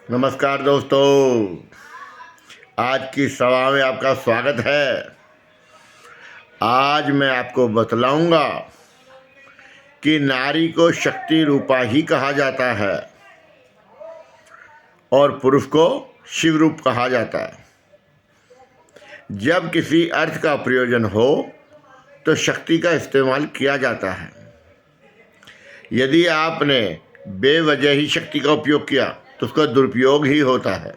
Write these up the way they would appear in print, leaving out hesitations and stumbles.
नमस्कार दोस्तों, आज की सभा में आपका स्वागत है। आज मैं आपको बतलाऊंगा कि नारी को शक्ति रूपा ही कहा जाता है और पुरुष को शिव रूप कहा जाता है। जब किसी अर्थ का प्रयोजन हो तो शक्ति का इस्तेमाल किया जाता है। यदि आपने बेवजह ही शक्ति का उपयोग किया तो उसका दुरुपयोग ही होता है।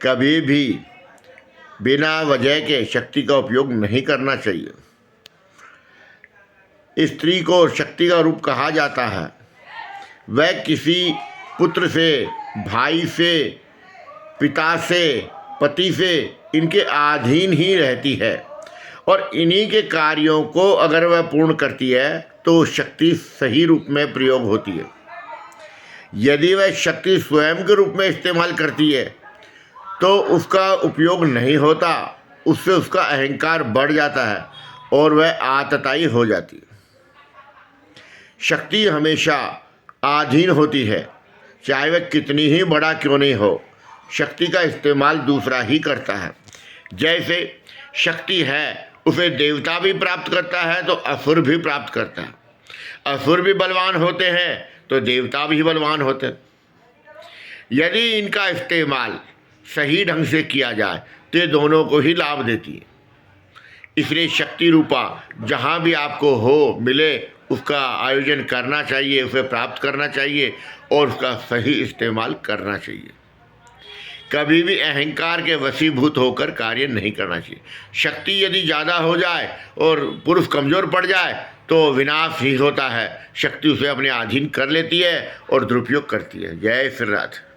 कभी भी बिना वजह के शक्ति का उपयोग नहीं करना चाहिए। स्त्री को शक्ति का रूप कहा जाता है। वह किसी पुत्र से, भाई से, पिता से, पति से इनके अधीन ही रहती है और इन्हीं के कार्यों को अगर वह पूर्ण करती है तो शक्ति सही रूप में प्रयोग होती है। यदि वह शक्ति स्वयं के रूप में इस्तेमाल करती है तो उसका उपयोग नहीं होता, उससे उसका अहंकार बढ़ जाता है और वह आतताई हो जाती है। शक्ति हमेशा अधीन होती है, चाहे वह कितनी ही बड़ा क्यों नहीं हो। शक्ति का इस्तेमाल दूसरा ही करता है। जैसे शक्ति है उसे देवता भी प्राप्त करता है तो असुर भी प्राप्त करता है। असुर भी बलवान होते हैं तो देवता भी बलवान होते हैं। यदि इनका इस्तेमाल सही ढंग से किया जाए तो ये दोनों को ही लाभ देती है। इसलिए शक्ति रूपा जहाँ भी आपको हो मिले उसका आयोजन करना चाहिए, उसे प्राप्त करना चाहिए और उसका सही इस्तेमाल करना चाहिए। कभी भी अहंकार के वशीभूत होकर कार्य नहीं करना चाहिए। शक्ति यदि ज़्यादा हो जाए और पुरुष कमज़ोर पड़ जाए तो विनाश ही होता है। शक्ति उसे अपने अधीन कर लेती है और दुरुपयोग करती है। जय श्री राधे।